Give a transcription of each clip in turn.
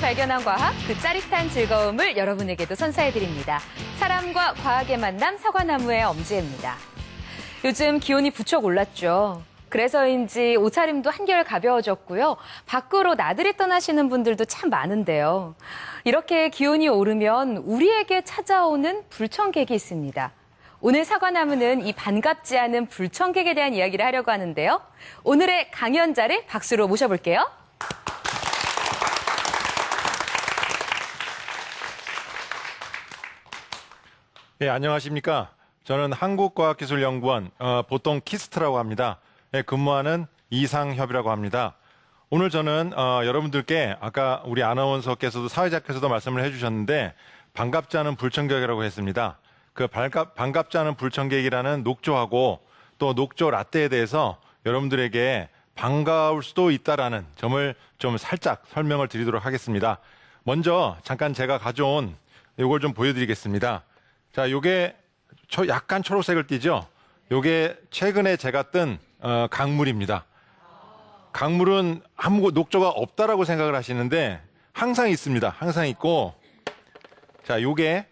발견한 과학, 그 짜릿한 즐거움을 여러분에게도 선사해드립니다. 사람과 과학의 만남, 사과나무의 엄지혜입니다. 요즘 기온이 부쩍 올랐죠. 그래서인지 옷차림도 한결 가벼워졌고요. 밖으로 나들이 떠나시는 분들도 참 많은데요. 이렇게 기온이 오르면 우리에게 찾아오는 불청객이 있습니다. 오늘 사과나무는 이 반갑지 않은 불청객에 대한 이야기를 하려고 하는데요. 오늘의 강연자를 박수로 모셔볼게요. 네, 안녕하십니까. 저는 한국과학기술연구원, 보통 키스트라고 합니다. 근무하는 이상협이라고 합니다. 오늘 저는 여러분들께 아까 우리 아나운서께서도 사회자께서도 말씀을 해주셨는데 반갑지 않은 불청객이라고 했습니다. 그 반갑지 않은 불청객이라는 녹조하고 또 녹조 라떼에 대해서 여러분들에게 반가울 수도 있다라는 점을 좀 살짝 설명을 드리도록 하겠습니다. 먼저 잠깐 제가 가져온 이걸 좀 보여드리겠습니다. 자, 요게 약간 초록색을 띠죠? 요게 최근에 제가 뜬 강물입니다. 강물은 아무 녹조가 없다라고 생각을 하시는데 항상 있습니다. 항상 있고, 자, 요게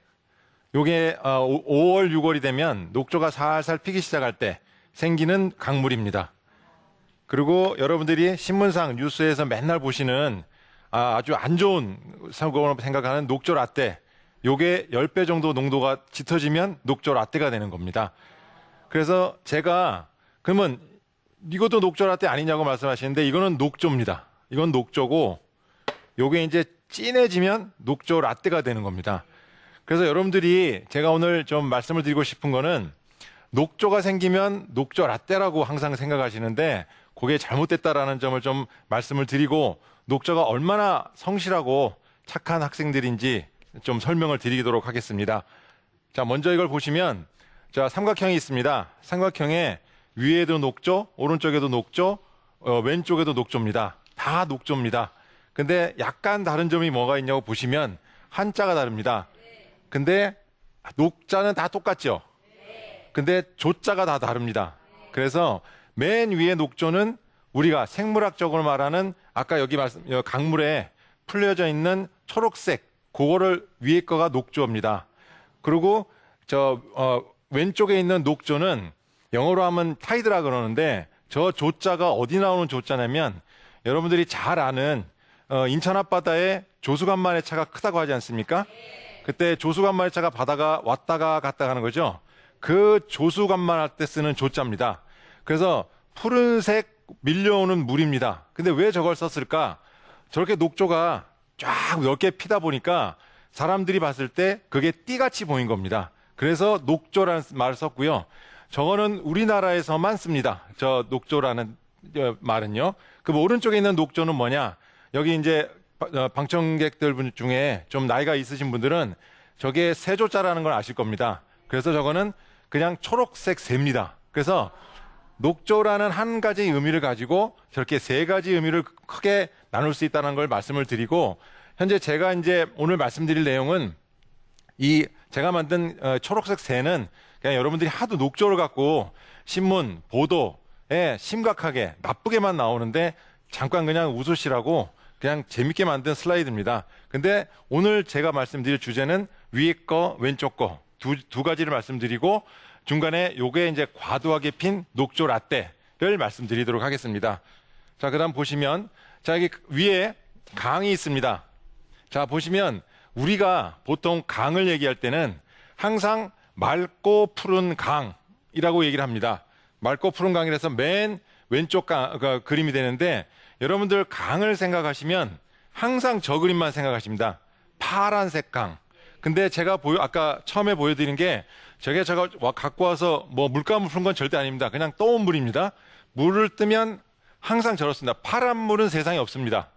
5월, 6월이 되면 녹조가 살살 피기 시작할 때 생기는 강물입니다. 그리고 여러분들이 신문상 뉴스에서 맨날 보시는 아주 안 좋은 사고로 생각하는 녹조 라떼, 요게 10배 정도 농도가 짙어지면 녹조 라떼가 되는 겁니다. 그래서 제가 그러면 이것도 녹조 라떼 아니냐고 말씀하시는데 이거는 녹조입니다. 이건 녹조고 요게 이제 진해지면 녹조 라떼가 되는 겁니다. 그래서 여러분들이 제가 오늘 좀 말씀을 드리고 싶은 거는 녹조가 생기면 녹조 라떼라고 항상 생각하시는데 그게 잘못됐다라는 점을 좀 말씀을 드리고 녹조가 얼마나 성실하고 착한 학생들인지 좀 설명을 드리도록 하겠습니다. 자, 먼저 이걸 보시면 자, 삼각형이 있습니다. 삼각형에 위에도 녹조, 오른쪽에도 녹조, 왼쪽에도 녹조입니다. 다 녹조입니다. 근데 약간 다른 점이 뭐가 있냐고 보시면 한자가 다릅니다. 근데 녹자는 다 똑같죠? 근데 조자가 다 다릅니다. 그래서 맨 위에 녹조는 우리가 생물학적으로 말하는 아까 여기 강물에 풀려져 있는 초록색 그거를 위에 거가 녹조입니다. 그리고 왼쪽에 있는 녹조는 영어로 하면 타이드라 그러는데 저 조자가 어디 나오는 조자냐면 여러분들이 잘 아는 인천 앞바다에 조수간만의 차가 크다고 하지 않습니까? 그때 조수간만의 차가 바다가 왔다가 갔다 가는 거죠. 그 조수간만 할 때 쓰는 조자입니다. 그래서 푸른색 밀려오는 물입니다. 근데 왜 저걸 썼을까? 저렇게 녹조가 쫙 넓게 피다 보니까 사람들이 봤을 때 그게 띠같이 보인 겁니다. 그래서 녹조라는 말을 썼고요. 저거는 우리나라에서만 씁니다. 저 녹조라는 말은요. 그 오른쪽에 있는 녹조는 뭐냐? 여기 이제 방청객들 중에 좀 나이가 있으신 분들은 저게 세조자라는 걸 아실 겁니다. 그래서 저거는 그냥 초록색 새입니다. 그래서 녹조라는 한 가지 의미를 가지고 저렇게 세 가지 의미를 크게 나눌 수 있다는 걸 말씀을 드리고 현재 제가 이제 오늘 말씀드릴 내용은 이 제가 만든 초록색 새는 그냥 여러분들이 하도 녹조를 갖고 신문, 보도에 심각하게 나쁘게만 나오는데 잠깐 그냥 웃으시라고 그냥 재밌게 만든 슬라이드입니다. 근데 오늘 제가 말씀드릴 주제는 위에 거, 왼쪽 거 두 가지를 말씀드리고 중간에 요게 이제 과도하게 핀 녹조 라떼를 말씀드리도록 하겠습니다. 자, 그다음 보시면 자, 여기 위에 강이 있습니다. 자, 보시면 우리가 보통 강을 얘기할 때는 항상 맑고 푸른 강이라고 얘기를 합니다. 맑고 푸른 강이라서 맨 왼쪽 그림이 되는데 여러분들 강을 생각하시면 항상 저 그림만 생각하십니다. 파란색 강. 근데 제가 아까 처음에 보여드린 게 제가 갖고 와서 뭐 물감을 푼 건 절대 아닙니다. 그냥 떠온 물입니다. 물을 뜨면 항상 저렇습니다. 파란 물은 세상에 없습니다.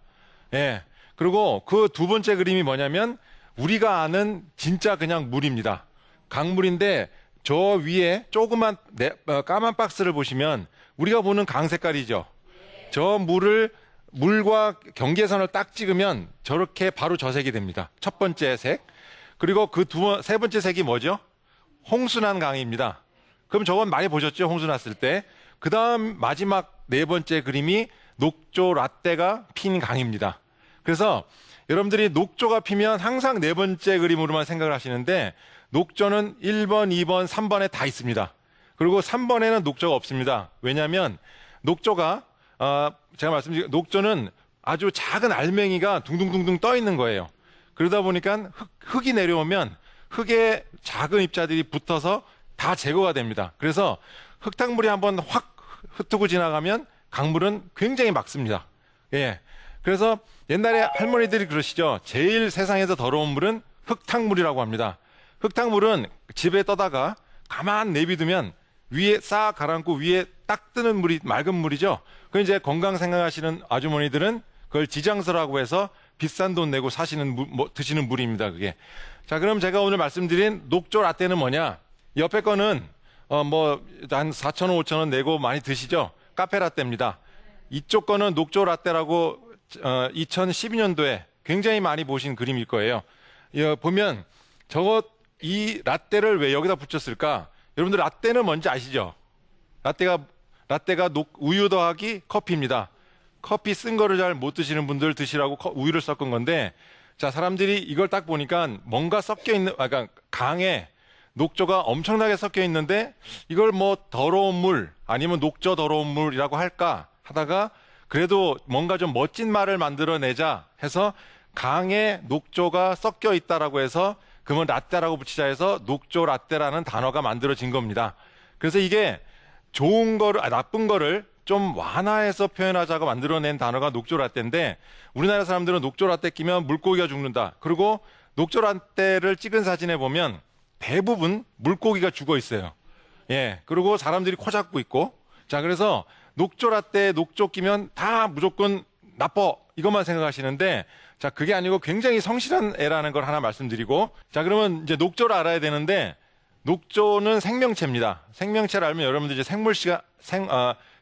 예. 그리고 그 두 번째 그림이 뭐냐면 우리가 아는 진짜 그냥 물입니다. 강물인데 저 위에 조그만 까만 박스를 보시면 우리가 보는 강 색깔이죠. 저 물과 경계선을 딱 찍으면 저렇게 바로 저 색이 됩니다. 첫 번째 색. 그리고 세 번째 색이 뭐죠? 홍순한 강입니다. 그럼 저건 많이 보셨죠? 홍수 났을 때. 그 다음 마지막 네 번째 그림이 녹조 라떼가 핀 강입니다. 그래서 여러분들이 녹조가 피면 항상 네 번째 그림으로만 생각을 하시는데 녹조는 1번, 2번, 3번에 다 있습니다. 그리고 3번에는 녹조가 없습니다. 왜냐하면 녹조가 제가 말씀드린 녹조는 아주 작은 알맹이가 둥둥둥둥 떠 있는 거예요. 그러다 보니까 흙이 내려오면 흙에 작은 입자들이 붙어서 다 제거가 됩니다. 그래서 흙탕물이 한번 확 흩트고 지나가면 강물은 굉장히 맑습니다. 예. 그래서 옛날에 할머니들이 그러시죠. 제일 세상에서 더러운 물은 흙탕물이라고 합니다. 흙탕물은 집에 떠다가 가만 내비두면 위에 싹 가라앉고 위에 딱 뜨는 물이 맑은 물이죠. 그 이제 건강 생각하시는 아주머니들은 그걸 지장서라고 해서 비싼 돈 내고 사시는 드시는 물입니다. 그게. 자, 그럼 제가 오늘 말씀드린 녹조 라떼는 뭐냐? 옆에 거는 한 4,000원, 5,000원 내고 많이 드시죠? 카페 라떼입니다. 이쪽 거는 녹조 라떼라고 2012년도에 굉장히 많이 보신 그림일 거예요. 보면 이 라떼를 왜 여기다 붙였을까? 여러분들 라떼는 뭔지 아시죠? 라떼가 우유 더하기 커피입니다. 커피 쓴 거를 잘 못 드시는 분들 드시라고 우유를 섞은 건데, 자, 사람들이 이걸 딱 보니까 뭔가 섞여 있는, 그러니까 강에 녹조가 엄청나게 섞여 있는데 이걸 뭐 더러운 물 아니면 녹조 더러운 물이라고 할까 하다가 그래도 뭔가 좀 멋진 말을 만들어내자 해서 강에 녹조가 섞여 있다라고 해서 그러면 라떼라고 붙이자 해서 녹조 라떼라는 단어가 만들어진 겁니다. 그래서 이게 좋은 거를, 나쁜 거를 좀 완화해서 표현하자고 만들어낸 단어가 녹조 라떼인데 우리나라 사람들은 녹조 라떼 끼면 물고기가 죽는다. 그리고 녹조 라떼를 찍은 사진에 보면 대부분 물고기가 죽어 있어요. 예. 그리고 사람들이 코 잡고 있고. 자, 그래서 녹조 라떼에 녹조 끼면 다 무조건 나빠. 이것만 생각하시는데 자, 그게 아니고 굉장히 성실한 애라는 걸 하나 말씀드리고 자, 그러면 이제 녹조를 알아야 되는데 녹조는 생명체입니다. 생명체를 알면 여러분들 이제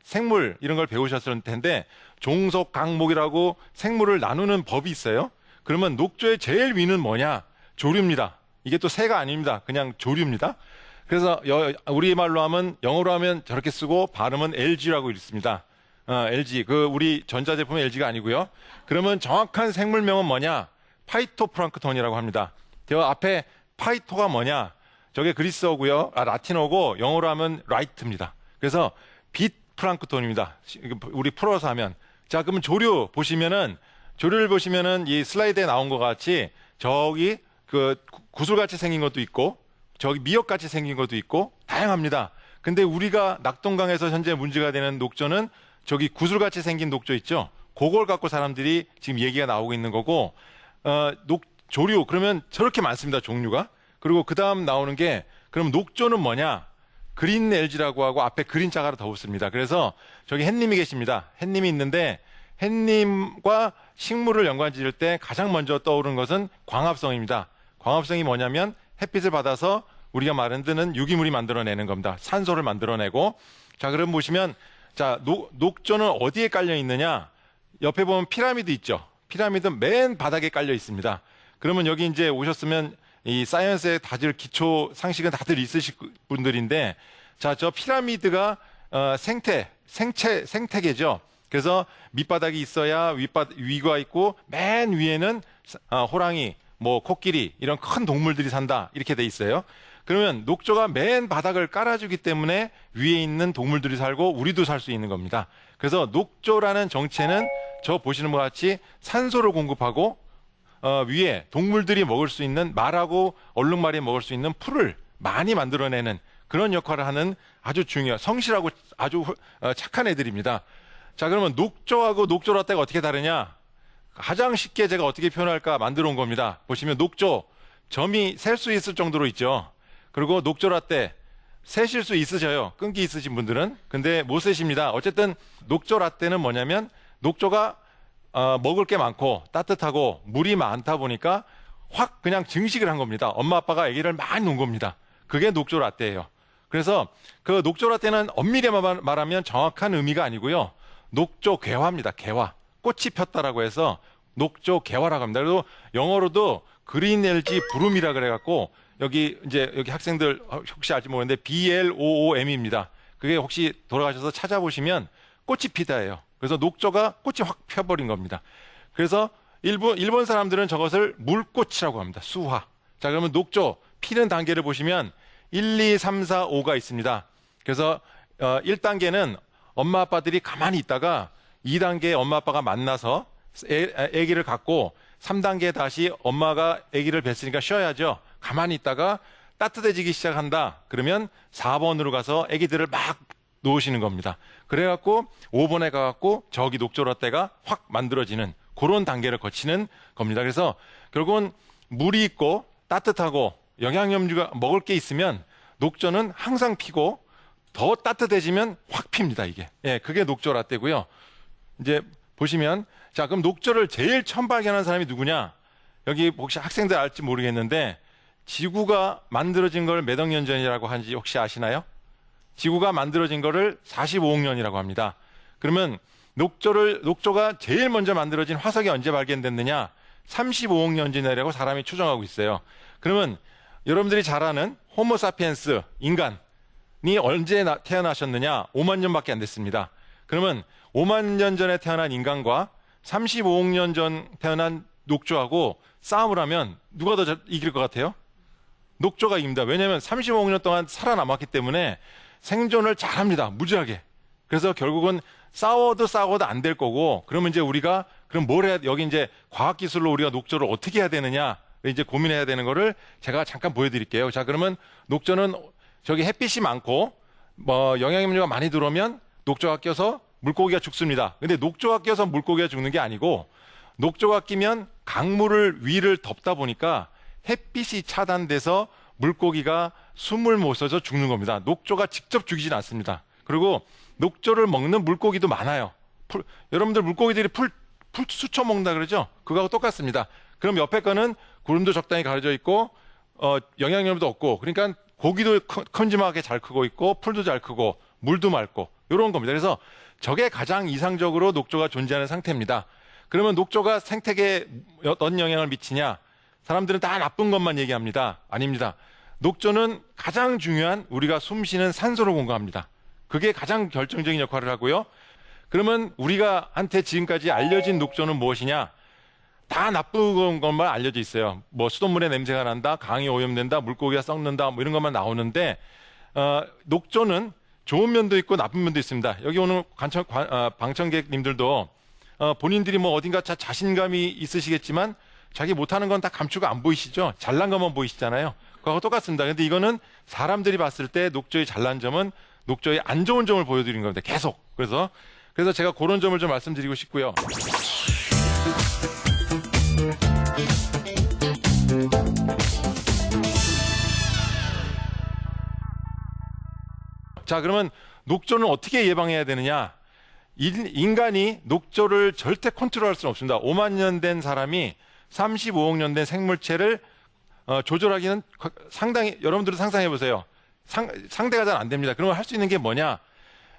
생물 이런 걸 배우셨을 텐데 종속, 강목이라고 생물을 나누는 법이 있어요. 그러면 녹조의 제일 위는 뭐냐? 조류입니다. 이게 또 새가 아닙니다. 그냥 조류입니다. 그래서 우리말로 하면 영어로 하면 저렇게 쓰고 발음은 LG라고 읽습니다. LG. 우리 전자제품은 LG가 아니고요. 그러면 정확한 생물명은 뭐냐? 파이토플랑크톤이라고 합니다. 저 앞에 파이토가 뭐냐? 저게 그리스어고요. 라틴어고 영어로 하면 라이트입니다. 그래서 빛 플랑크톤입니다. 우리 풀어서 하면. 자, 그러면 조류를 보시면은 이 슬라이드에 나온 것 같이 저기 구슬같이 생긴 것도 있고 저기 미역같이 생긴 것도 있고 다양합니다. 근데 우리가 낙동강에서 현재 문제가 되는 녹조는 저기 구슬같이 생긴 녹조 있죠? 그걸 갖고 사람들이 지금 얘기가 나오고 있는 거고 조류 그러면 저렇게 많습니다. 종류가. 그리고 그 다음 나오는 게 그럼 녹조는 뭐냐? 그린 LG라고 하고 앞에 그린 자가로 더 붙습니다. 그래서 저기 햇님이 계십니다. 햇님이 있는데 햇님과 식물을 연관 지을 때 가장 먼저 떠오르는 것은 광합성입니다. 광합성이 뭐냐면 햇빛을 받아서 우리가 만드는 유기물이 만들어내는 겁니다. 산소를 만들어내고 자, 그럼 보시면 자, 녹조는 어디에 깔려 있느냐? 옆에 보면 피라미드 있죠. 피라미드 맨 바닥에 깔려 있습니다. 그러면 여기 이제 오셨으면 이 사이언스에 다들 기초 상식은 다들 있으실 분들인데 자, 저 피라미드가 생태계죠. 그래서 밑바닥이 있어야 위가 있고 맨 위에는 호랑이, 코끼리 이런 큰 동물들이 산다 이렇게 돼 있어요. 그러면 녹조가 맨 바닥을 깔아주기 때문에 위에 있는 동물들이 살고 우리도 살 수 있는 겁니다. 그래서 녹조라는 정체는 저 보시는 것 같이 산소를 공급하고 위에 동물들이 먹을 수 있는 말하고 얼룩말이 먹을 수 있는 풀을 많이 만들어내는 그런 역할을 하는 아주 성실하고 아주 착한 애들입니다. 자, 그러면 녹조하고 녹조 라떼가 어떻게 다르냐? 가장 쉽게 제가 어떻게 표현할까 만들어 온 겁니다. 보시면 녹조 점이 셀 수 있을 정도로 있죠. 그리고 녹조 라떼 세실 수 있으셔요. 끈기 있으신 분들은. 근데 못 세십니다. 어쨌든 녹조 라떼는 뭐냐면 녹조가 먹을 게 많고 따뜻하고 물이 많다 보니까 확 그냥 증식을 한 겁니다. 엄마 아빠가 아기를 많이 놓은 겁니다. 그게 녹조 라떼예요. 그래서 그 녹조 라떼는 엄밀히 말하면 정확한 의미가 아니고요. 녹조 개화입니다. 개화. 꽃이 폈다라고 해서 녹조 개화라고 합니다. 그리고 영어로도 그린 LG 브룸이라 그래갖고 여기 학생들 혹시 알지 모르겠는데 BLOOM입니다. 그게 혹시 돌아가셔서 찾아보시면 꽃이 피다예요. 그래서 녹조가 꽃이 확 펴버린 겁니다. 그래서 일본 사람들은 저것을 물꽃이라고 합니다. 수화. 자, 그러면 녹조 피는 단계를 보시면 1, 2, 3, 4, 5가 있습니다. 그래서 1단계는 엄마 아빠들이 가만히 있다가 2단계에 엄마 아빠가 만나서 아기를 갖고 3단계에 다시 엄마가 아기를 뵀으니까 쉬어야죠. 가만히 있다가 따뜻해지기 시작한다. 그러면 4번으로 가서 아기들을 막 놓으시는 겁니다. 그래갖고 5번에 가갖고 저기 녹조라떼가 확 만들어지는 그런 단계를 거치는 겁니다. 그래서 결국은 물이 있고 따뜻하고 영양염류가 먹을 게 있으면 녹조는 항상 피고 더 따뜻해지면 확 핍니다, 이게. 예, 그게 녹조라떼고요. 이제 보시면, 자, 그럼 녹조를 제일 처음 발견한 사람이 누구냐? 여기 혹시 학생들 알지 모르겠는데, 지구가 만들어진 걸 몇 억 년 전이라고 하는지 혹시 아시나요? 지구가 만들어진 거를 45억 년이라고 합니다. 그러면 녹조가 제일 먼저 만들어진 화석이 언제 발견됐느냐? 35억 년 전이라고 사람이 추정하고 있어요. 그러면 여러분들이 잘 아는 호모사피엔스, 인간이 언제 태어나셨느냐? 5만 년밖에 안 됐습니다. 그러면 5만 년 전에 태어난 인간과 35억 년 전 태어난 녹조하고 싸움을 하면 누가 더 이길 것 같아요? 녹조가 이깁니다. 왜냐하면 35억 년 동안 살아남았기 때문에 생존을 잘합니다. 무지하게. 그래서 결국은 싸워도 안 될 거고, 그러면 이제 우리가 그럼 뭘 해야, 여기 이제 과학기술로 우리가 녹조를 어떻게 해야 되느냐 이제 고민해야 되는 거를 제가 잠깐 보여드릴게요. 자, 그러면 녹조는 저기 햇빛이 많고 뭐 영양염료가 많이 들어오면 녹조가 껴서 물고기가 죽습니다. 근데 녹조가 껴서 물고기가 죽는 게 아니고, 녹조가 끼면 강물을 위를 덮다 보니까 햇빛이 차단돼서 물고기가 숨을 못 쉬어서 죽는 겁니다. 녹조가 직접 죽이진 않습니다. 그리고 녹조를 먹는 물고기도 많아요. 여러분들 물고기들이 풀 수초 먹는다 그러죠? 그거하고 똑같습니다. 그럼 옆에 거는 구름도 적당히 가려져 있고 영양염도 없고, 그러니까 고기도 큼지막하게 잘 크고 있고 풀도 잘 크고 물도 맑고 이런 겁니다. 그래서 저게 가장 이상적으로 녹조가 존재하는 상태입니다. 그러면 녹조가 생태계에 어떤 영향을 미치냐? 사람들은 다 나쁜 것만 얘기합니다. 아닙니다. 녹조는 가장 중요한 우리가 숨쉬는 산소를 공급합니다. 그게 가장 결정적인 역할을 하고요. 그러면 우리가 한테 지금까지 알려진 녹조는 무엇이냐? 다 나쁜 것만 알려져 있어요. 뭐 수돗물에 냄새가 난다, 강이 오염된다, 물고기가 썩는다, 뭐 이런 것만 나오는데, 녹조는 좋은 면도 있고 나쁜 면도 있습니다. 여기 오는 방청객님들도 본인들이 뭐 어딘가 자신감이 있으시겠지만 자기 못하는 건 다 감추고 안 보이시죠? 잘난 것만 보이시잖아요. 그거하고 똑같습니다. 근데 이거는 사람들이 봤을 때 녹조의 잘난 점은 녹조의 안 좋은 점을 보여드리는 겁니다. 계속. 그래서 제가 그런 점을 좀 말씀드리고 싶고요. 자, 그러면 녹조는 어떻게 예방해야 되느냐? 인간이 녹조를 절대 컨트롤할 수는 없습니다. 5만 년 된 사람이 35억 년 된 생물체를 조절하기는 상당히, 여러분들도 상상해 보세요. 상대가 잘 안 됩니다. 그러면 할 수 있는 게 뭐냐?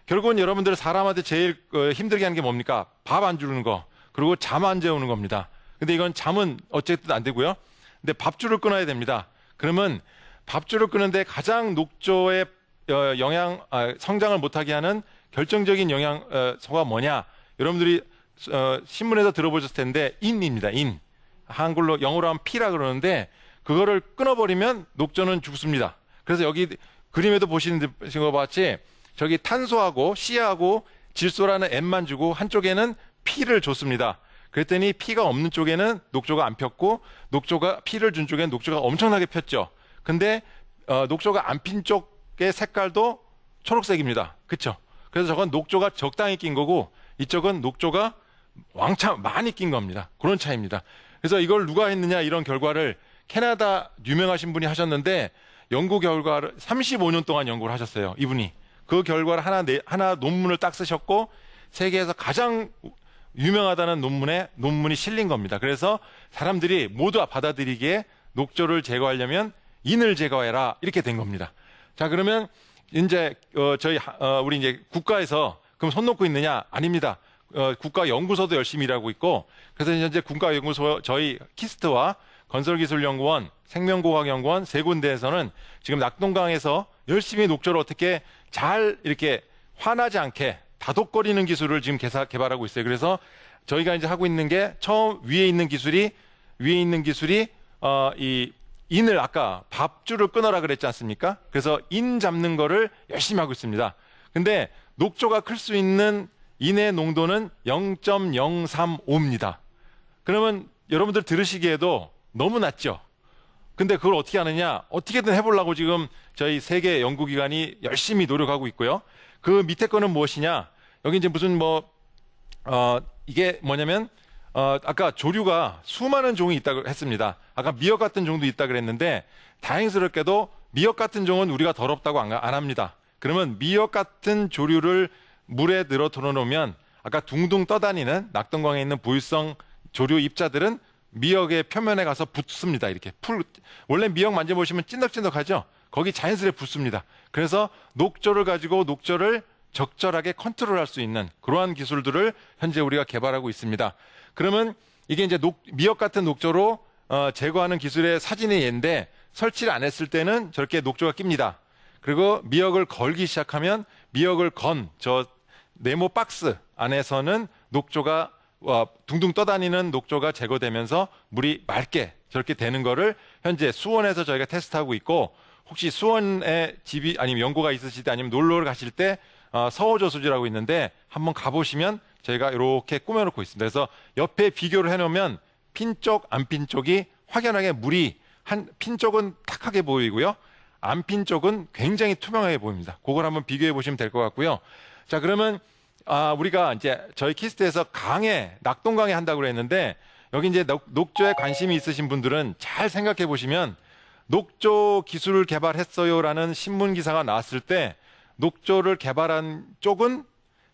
결국은 여러분들 사람한테 제일 힘들게 하는 게 뭡니까? 밥 안 주는 거, 그리고 잠 안 재우는 겁니다. 근데 이건 잠은 어쨌든 안 되고요. 근데 밥줄을 끊어야 됩니다. 그러면 밥줄을 끊는데 가장 녹조의 성장을 못하게 하는 결정적인 영양소가 뭐냐? 여러분들이 신문에서 들어보셨을 텐데 인입니다. 인. 한글로 영어로 하면 피라 그러는데 그거를 끊어버리면 녹조는 죽습니다. 그래서 여기 그림에도 보시는 것 같이 저기 탄소하고 C하고 질소라는 N만 주고 한쪽에는 P를 줬습니다. 그랬더니 P가 없는 쪽에는 녹조가 안 폈고, P를 준 쪽에는 녹조가 엄청나게 폈죠. 근데 녹조가 안 핀 쪽의 색깔도 초록색입니다. 그렇죠? 그래서 저건 녹조가 적당히 낀 거고, 이쪽은 녹조가 왕창 많이 낀 겁니다. 그런 차이입니다. 그래서 이걸 누가 했느냐, 이런 결과를 캐나다 유명하신 분이 하셨는데, 연구 결과를 35년 동안 연구를 하셨어요. 이분이. 그 결과를 하나 논문을 딱 쓰셨고, 세계에서 가장 유명하다는 논문이 실린 겁니다. 그래서 사람들이 모두 받아들이기에 녹조를 제거하려면 인을 제거해라, 이렇게 된 겁니다. 자, 그러면 이제 우리 이제 국가에서 그럼 손 놓고 있느냐? 아닙니다. 국가 연구소도 열심히 일하고 있고, 그래서 현재 국가 연구소 저희 키스트와 건설기술연구원, 생명공학연구원 세 군데에서는 지금 낙동강에서 열심히 녹조를 어떻게 잘 이렇게 화나지 않게 다독거리는 기술을 지금 개발하고 있어요. 그래서 저희가 이제 하고 있는 게 처음 위에 있는 기술이 이 인을 아까 밥줄을 끊어라 그랬지 않습니까? 그래서 인 잡는 거를 열심히 하고 있습니다. 근데 녹조가 클 수 있는 인의 농도는 0.035입니다. 그러면 여러분들 들으시기에도 너무 낮죠? 근데 그걸 어떻게 하느냐? 어떻게든 해보려고 지금 저희 세계 연구기관이 열심히 노력하고 있고요. 그 밑에 거는 무엇이냐? 여기 이제 무슨 이게 뭐냐면 아까 조류가 수많은 종이 있다고 했습니다. 아까 미역 같은 종도 있다 그랬는데 다행스럽게도 미역 같은 종은 우리가 더럽다고 안 합니다. 그러면 미역 같은 조류를 물에 들어 놓으면 아까 둥둥 떠다니는 낙동강에 있는 보유성 조류 입자들은 미역의 표면에 가서 붙습니다. 이렇게 원래 미역 만져보시면 찐득찐득하죠? 거기 자연스레 붙습니다. 그래서 녹조를 가지고 녹조를 적절하게 컨트롤할 수 있는 그러한 기술들을 현재 우리가 개발하고 있습니다. 그러면 이게 이제 미역 같은 녹조로 제거하는 기술의 사진의 예인데 설치를 안 했을 때는 저렇게 녹조가 낍니다. 그리고 미역을 걸기 시작하면 미역을 저 네모 박스 안에서는 녹조가 둥둥 떠다니는 녹조가 제거되면서 물이 맑게 저렇게 되는 거를 현재 수원에서 저희가 테스트하고 있고 혹시 수원에 집이 아니면 연고가 있으실 때 아니면 놀러 가실 때 서호저수지라고 있는데 한번 가보시면 저희가 이렇게 꾸며놓고 있습니다. 그래서 옆에 비교를 해놓으면 핀 쪽, 안 핀 쪽이 확연하게 물이 핀 쪽은 탁하게 보이고요. 안 핀 쪽은 굉장히 투명하게 보입니다. 그걸 한번 비교해 보시면 될 것 같고요. 자, 그러면 우리가 이제 저희 키스트에서 낙동강에 한다고 그랬는데 여기 이제 녹조에 관심이 있으신 분들은 잘 생각해 보시면 녹조 기술을 개발했어요라는 신문 기사가 나왔을 때 녹조를 개발한 쪽은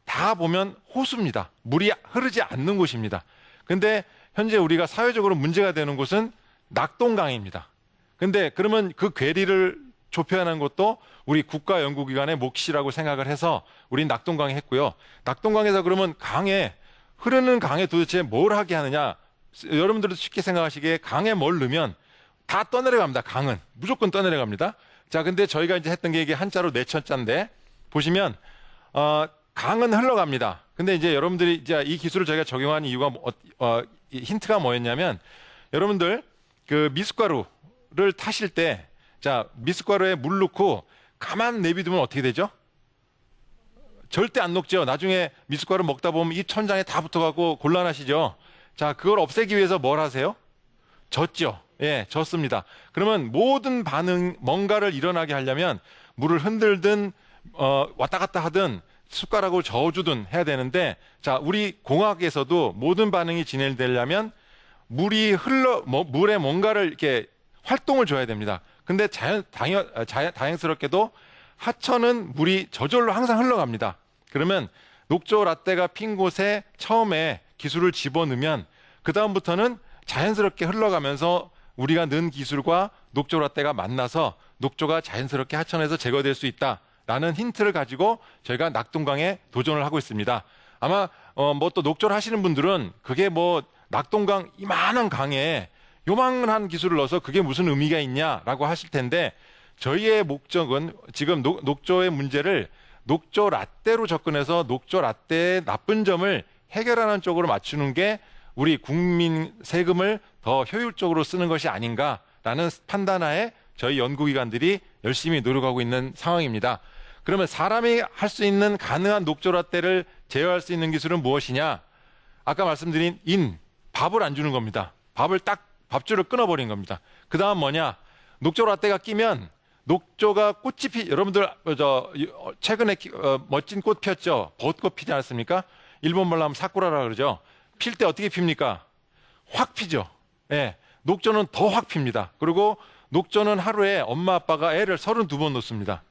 다 보면 호수입니다. 물이 흐르지 않는 곳입니다. 근데 현재 우리가 사회적으로 문제가 되는 곳은 낙동강입니다. 근데 그러면 그 괴리를 좁혀하는 것도 우리 국가연구기관의 몫이라고 생각을 해서 우린 낙동강에 했고요. 낙동강에서 그러면 흐르는 강에 도대체 뭘 하게 하느냐. 여러분들도 쉽게 생각하시기에 강에 뭘 넣으면 다 떠내려갑니다. 강은. 무조건 떠내려갑니다. 자, 근데 저희가 이제 했던 게 이게 한자로 내천자인데 보시면 강은 흘러갑니다. 근데 이제 여러분들이 이제 이 기술을 저희가 적용한 이유가 힌트가 뭐였냐면 여러분들 그 미숫가루를 타실 때 자, 미숫가루에 물 넣고 가만 내비두면 어떻게 되죠? 절대 안 녹죠. 나중에 미숫가루 먹다 보면 이 천장에 다 붙어가고 곤란하시죠. 자, 그걸 없애기 위해서 뭘 하세요? 젓죠. 예, 젓습니다. 그러면 모든 뭔가를 일어나게 하려면 물을 흔들든 왔다 갔다 하든 숟가락을 저어주든 해야 되는데 자, 우리 공학에서도 모든 반응이 진행되려면 물에 뭔가를 이렇게 활동을 줘야 됩니다. 근데 다행스럽게도 하천은 물이 저절로 항상 흘러갑니다. 그러면 녹조 라떼가 핀 곳에 처음에 기술을 집어넣으면 그 다음부터는 자연스럽게 흘러가면서 우리가 넣은 기술과 녹조 라떼가 만나서 녹조가 자연스럽게 하천에서 제거될 수 있다라는 힌트를 가지고 저희가 낙동강에 도전을 하고 있습니다. 아마 또 녹조를 하시는 분들은 그게 낙동강 이만한 강에 요만한 기술을 넣어서 그게 무슨 의미가 있냐라고 하실 텐데 저희의 목적은 지금 녹조의 문제를 녹조 라떼로 접근해서 녹조 라떼의 나쁜 점을 해결하는 쪽으로 맞추는 게 우리 국민 세금을 더 효율적으로 쓰는 것이 아닌가라는 판단하에 저희 연구기관들이 열심히 노력하고 있는 상황입니다. 그러면 사람이 할 수 있는 가능한 녹조 라떼를 제어할 수 있는 기술은 무엇이냐? 아까 말씀드린 밥을 안 주는 겁니다. 밥줄을 끊어버린 겁니다. 그 다음 뭐냐? 녹조 라떼가 끼면 녹조가 여러분들 최근에 멋진 꽃 피었죠? 벚꽃 피지 않았습니까? 일본 말로 하면 사쿠라라 그러죠. 필 때 어떻게 핍니까? 확 피죠. 예, 녹조는 더 확 핍니다. 그리고 녹조는 하루에 엄마 아빠가 애를 32번 놓습니다.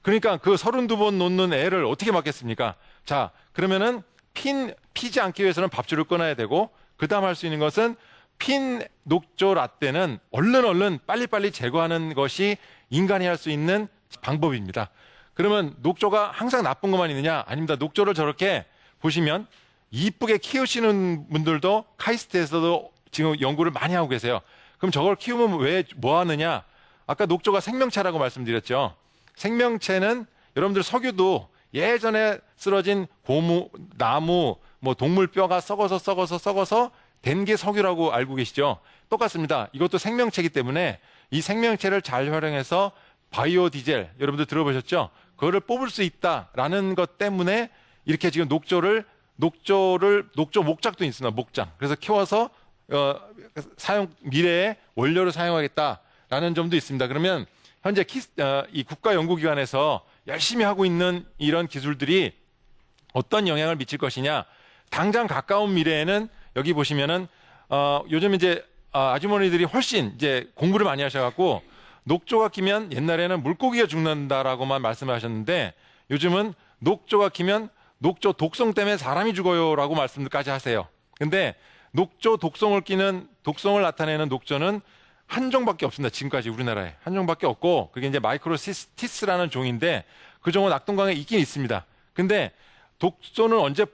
그러니까 그 32번 놓는 애를 어떻게 막겠습니까? 자, 그러면은 피지 않기 위해서는 밥줄을 끊어야 되고 그 다음 할 수 있는 것은 핀 녹조 라떼는 얼른 빨리빨리 제거하는 것이 인간이 할 수 있는 방법입니다. 그러면 녹조가 항상 나쁜 것만 있느냐? 아닙니다. 녹조를 저렇게 보시면 이쁘게 키우시는 분들도 카이스트에서도 지금 연구를 많이 하고 계세요. 그럼 저걸 키우면 뭐 하느냐? 아까 녹조가 생명체라고 말씀드렸죠. 생명체는 여러분들 석유도 예전에 쓰러진 고무, 나무, 뭐 동물 뼈가 썩어서 된 게 석유라고 알고 계시죠? 똑같습니다. 이것도 생명체이기 때문에 이 생명체를 잘 활용해서 바이오 디젤, 여러분들 들어보셨죠? 그거를 뽑을 수 있다라는 것 때문에 이렇게 지금 녹조 목작도 있습니다. 목장. 그래서 키워서 미래에 원료로 사용하겠다라는 점도 있습니다. 그러면 현재 이 국가연구기관에서 열심히 하고 있는 이런 기술들이 어떤 영향을 미칠 것이냐. 당장 가까운 미래에는 여기 보시면은 요즘 이제 아주머니들이 훨씬 이제 공부를 많이 하셔갖고 녹조가 키면 옛날에는 물고기가 죽는다라고만 말씀하셨는데 요즘은 녹조가 키면 녹조 독성 때문에 사람이 죽어요라고 말씀까지 하세요. 근데 녹조 독성을 나타내는 녹조는 한 종밖에 없습니다. 지금까지 우리나라에 한 종밖에 없고 그게 이제 마이크로시스티스라는 종인데 그 종은 낙동강에 있긴 있습니다. 근데 독소는 언제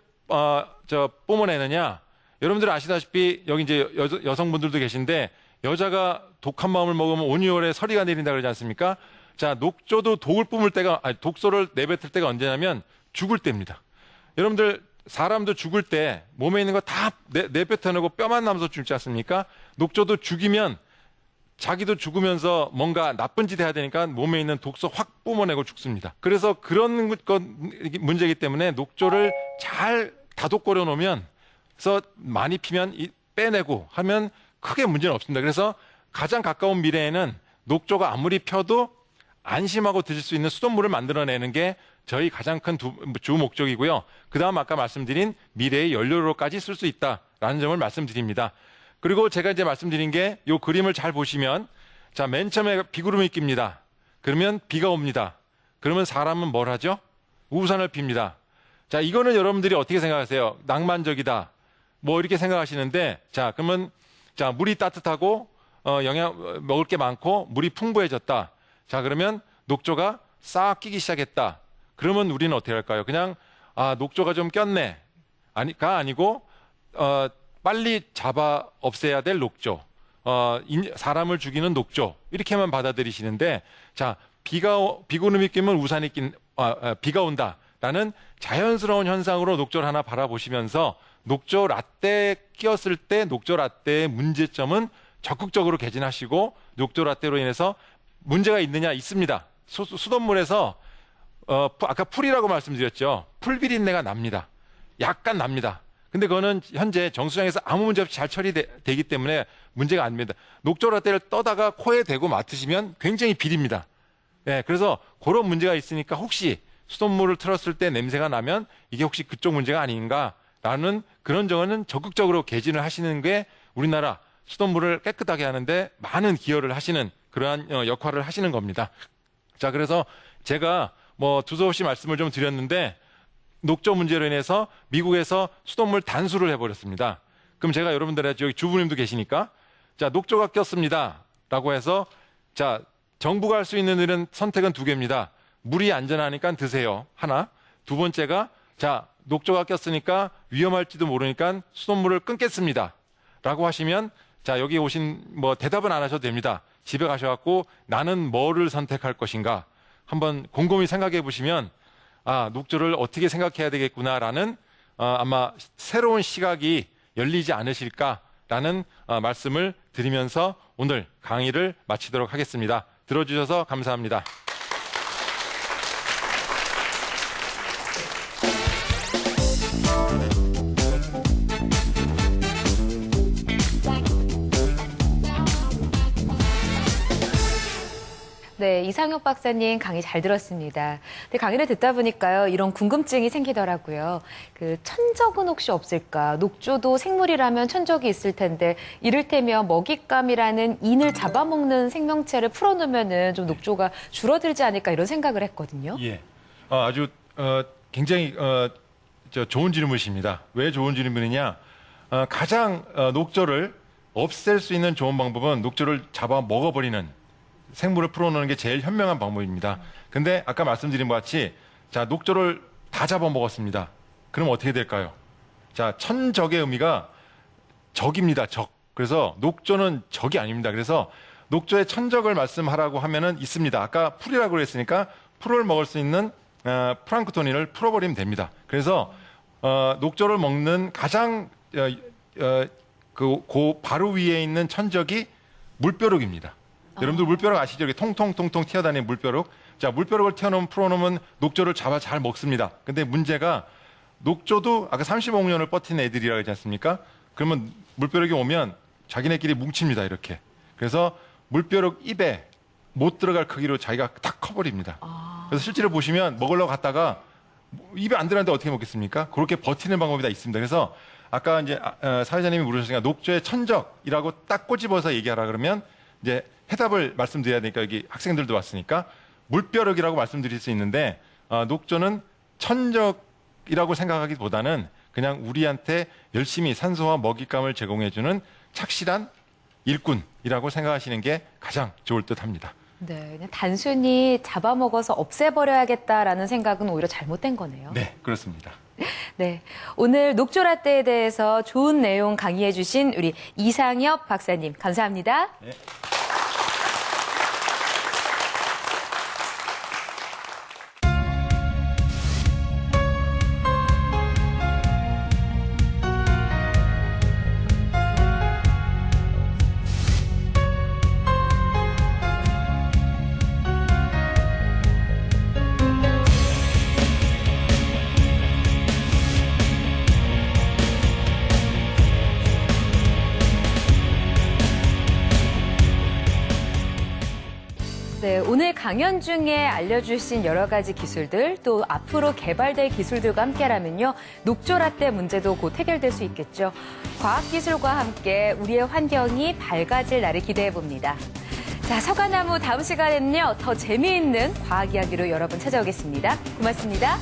뿜어내느냐? 여러분들 아시다시피 여기 이제 여성분들도 계신데 여자가 독한 마음을 먹으면 온유월에 서리가 내린다 그러지 않습니까? 자, 녹조도 독소를 내뱉을 때가 언제냐면 죽을 때입니다. 여러분들 사람도 죽을 때 몸에 있는 거 다 내뱉어내고 뼈만 남아서 죽지 않습니까? 녹조도 죽이면 자기도 죽으면서 뭔가 나쁜 짓 해야 되니까 몸에 있는 독소 확 뿜어내고 죽습니다. 그래서 그런 문제이기 때문에 녹조를 잘 다독거려 놓으면 그래서 많이 피면 빼내고 하면 크게 문제는 없습니다. 그래서 가장 가까운 미래에는 녹조가 아무리 펴도 안심하고 드실 수 있는 수돗물을 만들어내는 게 저희 가장 큰 주 목적이고요. 그 다음 아까 말씀드린 미래의 연료로까지 쓸 수 있다라는 점을 말씀드립니다. 그리고 제가 이제 말씀드린 게 이 그림을 잘 보시면 자, 맨 처음에 비구름이 낍니다. 그러면 비가 옵니다. 그러면 사람은 뭘 하죠? 우산을 핍니다. 자, 이거는 여러분들이 어떻게 생각하세요? 낭만적이다. 뭐 이렇게 생각하시는데 자, 그러면 자, 물이 따뜻하고 먹을 게 많고 물이 풍부해졌다. 자, 그러면 녹조가 싹 끼기 시작했다. 그러면 우리는 어떻게 할까요? 그냥 녹조가 좀 꼈네. 아니고 빨리 잡아 없애야 될 녹조. 사람을 죽이는 녹조. 이렇게만 받아들이시는데 자, 비구름이 끼면 우산이 비가 온다라는 자연스러운 현상으로 녹조를 하나 바라보시면서 녹조 라떼 끼었을 때 녹조 라떼의 문제점은 적극적으로 개진하시고 녹조 라떼로 인해서 문제가 있습니다. 수돗물에서 아까 풀이라고 말씀드렸죠. 풀비린내가 납니다. 약간 납니다. 근데 그거는 현재 정수장에서 아무 문제 없이 잘 처리되기 때문에 문제가 아닙니다. 녹조 라떼를 떠다가 코에 대고 맡으시면 굉장히 비립니다. 네, 그래서 그런 문제가 있으니까 혹시 수돗물을 틀었을 때 냄새가 나면 이게 혹시 그쪽 문제가 아닌가라는 그런 점은 적극적으로 개진을 하시는 게 우리나라 수돗물을 깨끗하게 하는데 많은 기여를 하시는 그러한 역할을 하시는 겁니다. 자, 그래서 제가 뭐 두서없이 말씀을 좀 드렸는데 녹조 문제로 인해서 미국에서 수돗물 단수를 해버렸습니다. 그럼 제가 여러분들한테 여기 주부님도 계시니까 자, 녹조가 꼈습니다 라고 해서 자, 정부가 할 수 있는 일은 선택은 두 개입니다. 물이 안전하니까 드세요. 하나. 두 번째가 자, 녹조가 꼈으니까 위험할지도 모르니까 수돗물을 끊겠습니다 라고 하시면 자, 여기 오신 뭐 대답은 안 하셔도 됩니다. 집에 가셔갖고 나는 뭐를 선택할 것인가 한번 곰곰이 생각해 보시면 녹조를 어떻게 생각해야 되겠구나라는 아마 새로운 시각이 열리지 않으실까라는 말씀을 드리면서 오늘 강의를 마치도록 하겠습니다. 들어주셔서 감사합니다. 네, 이상혁 박사님 강의 잘 들었습니다. 근데 강의를 듣다 보니까요, 이런 궁금증이 생기더라고요. 그 천적은 혹시 없을까? 녹조도 생물이라면 천적이 있을 텐데 이를테면 먹잇감이라는 인을 잡아먹는 생명체를 풀어놓으면은 좀 녹조가 줄어들지 않을까 이런 생각을 했거든요. 예, 아주 굉장히 좋은 질문이십니다. 왜 좋은 질문이냐? 가장 녹조를 없앨 수 있는 좋은 방법은 녹조를 잡아 먹어버리는 생물을 풀어놓는 게 제일 현명한 방법입니다. 근데 아까 말씀드린 것 같이 자, 녹조를 다 잡아먹었습니다. 그럼 어떻게 될까요? 자, 천적의 의미가 적입니다. 적. 그래서 녹조는 적이 아닙니다. 그래서 녹조의 천적을 말씀하라고 하면은 있습니다. 아까 풀이라고 그랬으니까 풀을 먹을 수 있는 플랑크톤을 풀어버리면 됩니다. 그래서 녹조를 먹는 가장 바로 위에 있는 천적이 물벼룩입니다. 여러분들 물벼룩 아시죠? 이렇게 통통통통 튀어다니는 물벼룩. 자, 물벼룩을 풀어놓으면 녹조를 잡아 잘 먹습니다. 근데 문제가 녹조도 아까 35년을 버틴 애들이라고 하지 않습니까? 그러면 물벼룩이 오면 자기네끼리 뭉칩니다, 이렇게. 그래서 물벼룩 입에 못 들어갈 크기로 자기가 딱 커버립니다. 그래서 실제로 보시면 먹으려고 갔다가 입에 안 들어갔는데 어떻게 먹겠습니까? 그렇게 버티는 방법이 다 있습니다. 그래서 아까 이제 사회자님이 물으셨으니까 녹조의 천적이라고 딱 꼬집어서 얘기하라 그러면 이제 해답을 말씀드려야 되니까 여기 학생들도 왔으니까 물벼룩이라고 말씀드릴 수 있는데 녹조는 천적이라고 생각하기보다는 그냥 우리한테 열심히 산소와 먹잇감을 제공해주는 착실한 일꾼이라고 생각하시는 게 가장 좋을 듯합니다. 네, 그냥 단순히 잡아먹어서 없애버려야겠다라는 생각은 오히려 잘못된 거네요. 네, 그렇습니다. 네, 오늘 녹조라떼에 대해서 좋은 내용 강의해 주신 우리 이상엽 박사님 감사합니다. 네. 네, 오늘 강연 중에 알려주신 여러 가지 기술들, 또 앞으로 개발될 기술들과 함께라면요, 녹조라떼 문제도 곧 해결될 수 있겠죠. 과학기술과 함께 우리의 환경이 밝아질 날을 기대해봅니다. 자, 서가나무 다음 시간에는요, 더 재미있는 과학 이야기로 여러분 찾아오겠습니다. 고맙습니다.